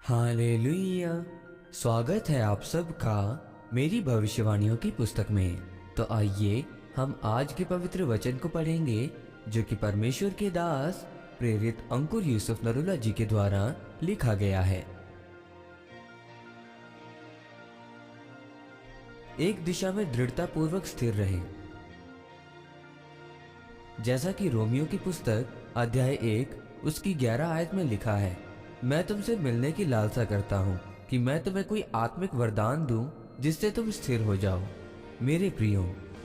Hallelujah. स्वागत है आप सबका मेरी भविष्यवाणियों की पुस्तक में। तो आइए हम आज के पवित्र वचन को पढ़ेंगे जो कि परमेश्वर के दास प्रेरित अंकुर यूसुफ नरूला जी के द्वारा लिखा गया है। एक दिशा में दृढ़ता पूर्वक स्थिर रहे। जैसा कि रोमियो की पुस्तक अध्याय 1 उसकी 11 आयत में लिखा है, मैं तुमसे मिलने की लालसा करता हूँ कि मैं तुम्हें कोई आत्मिक वरदान दूं जिससे तुम स्थिर हो जाओ। मेरे प्रियो,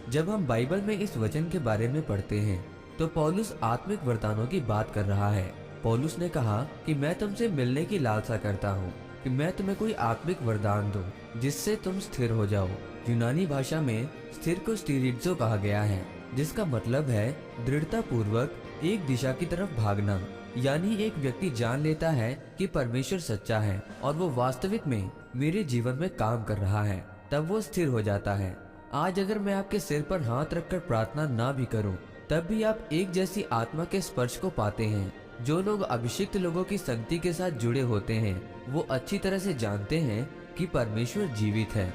जब हम बाइबल में इस वचन के बारे में पढ़ते हैं तो पौलुस आत्मिक वरदानों की बात कर रहा है। पौलुस ने कहा कि मैं तुमसे मिलने की लालसा करता हूँ कि मैं तुम्हें कोई आत्मिक वरदान दूं जिससे तुम स्थिर हो जाओ। यूनानी भाषा में स्थिर को स्टिरिट्जो कहा गया है, जिसका मतलब है दृढ़ता पूर्वक एक दिशा की तरफ भागना। यानी एक व्यक्ति जान लेता है कि परमेश्वर सच्चा है और वो वास्तविक में मेरे जीवन में काम कर रहा है, तब वो स्थिर हो जाता है। आज अगर मैं आपके सिर पर हाथ रखकर प्रार्थना ना भी करूं, तब भी आप एक जैसी आत्मा के स्पर्श को पाते हैं। जो लोग अभिषिक्त लोगों की संगति के साथ जुड़े होते हैं वो अच्छी तरह से जानते हैं कि परमेश्वर जीवित है।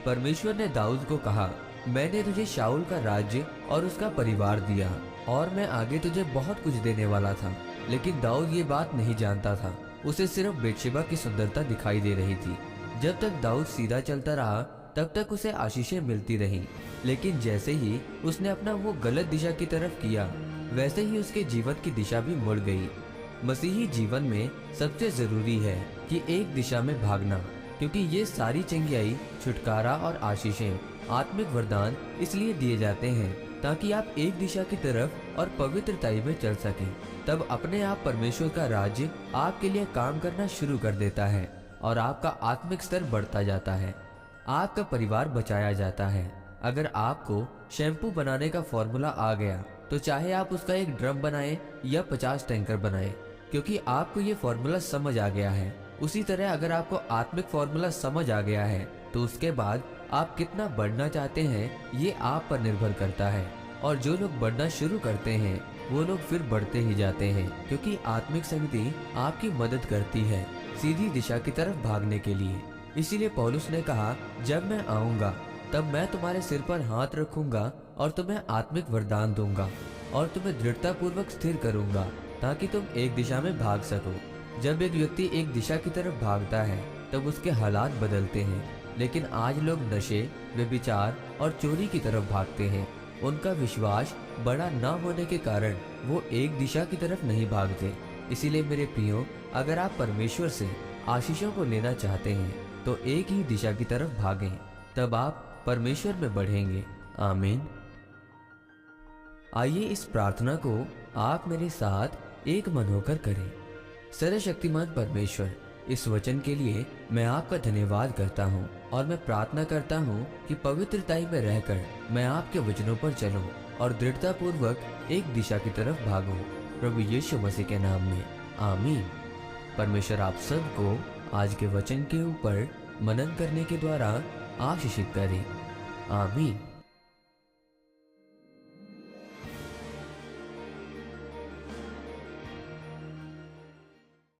परमेश्वर ने दाऊद को कहा, मैंने तुझे शाऊल का राज्य और उसका परिवार दिया और मैं आगे तुझे बहुत कुछ देने वाला था। लेकिन दाऊद ये बात नहीं जानता था, उसे सिर्फ बेतशेबा की सुंदरता दिखाई दे रही थी। जब तक दाऊद सीधा चलता रहा तब तक उसे आशीषें मिलती रहीं, लेकिन जैसे ही उसने अपना वो गलत दिशा की तरफ किया, वैसे ही उसके जीवन की दिशा भी मुड़ गई। मसीही जीवन में सबसे जरूरी है कि एक दिशा में भागना, क्योंकि ये सारी चंगियाई, छुटकारा और आशीषें, आत्मिक वरदान इसलिए दिए जाते हैं ताकि आप एक दिशा की तरफ और पवित्रताई में चल सकें। तब अपने आप परमेश्वर का राज्य आपके लिए काम करना शुरू कर देता है और आपका आत्मिक स्तर बढ़ता जाता है। आपका परिवार बचाया जाता है। अगर आपको शैम्पू बनाने का फॉर्मूला आ गया तो चाहे आप उसका एक ड्रम बनाएं या 50 टैंकर बनाएं, क्योंकि आपको ये फॉर्मूला समझ आ गया है। उसी तरह अगर आपको आत्मिक फॉर्मूला समझ आ गया है तो उसके बाद आप कितना बढ़ना चाहते हैं ये आप पर निर्भर करता है। और जो लोग बढ़ना शुरू करते हैं वो लोग फिर बढ़ते ही जाते हैं, क्योंकि आत्मिक संगति आपकी मदद करती है सीधी दिशा की तरफ भागने के लिए। इसीलिए पौलुस ने कहा, जब मैं आऊंगा तब मैं तुम्हारे सिर पर हाथ रखूंगा और तुम्हें आत्मिक वरदान दूंगा और तुम्हें दृढ़ता पूर्वक स्थिर करूंगा ताकि तुम एक दिशा में भाग सको। जब एक व्यक्ति एक दिशा की तरफ भागता है तब उसके हालात बदलते हैं, लेकिन आज लोग नशे, व्यभिचार और चोरी की तरफ भागते हैं। उनका विश्वास बड़ा न होने के कारण वो एक दिशा की तरफ नहीं भागते। इसीलिए मेरे प्रियो, अगर आप परमेश्वर से आशीषों को लेना चाहते हैं तो एक ही दिशा की तरफ भागें, तब आप परमेश्वर में बढ़ेंगे। आमीन। आइए इस प्रार्थना को आप मेरे साथ एक मन होकर करें। सर्वशक्तिमान परमेश्वर, इस वचन के लिए मैं आपका धन्यवाद करता हूँ और मैं प्रार्थना करता हूँ कि पवित्रताई में रहकर मैं आपके वचनों पर चलूँ और दृढ़ता पूर्वक एक दिशा की तरफ भागूं। प्रभु यीशु मसीह के नाम में आमीन। परमेश्वर आप सबको आज के वचन के ऊपर मनन करने के द्वारा आशीषित करे। आमीन।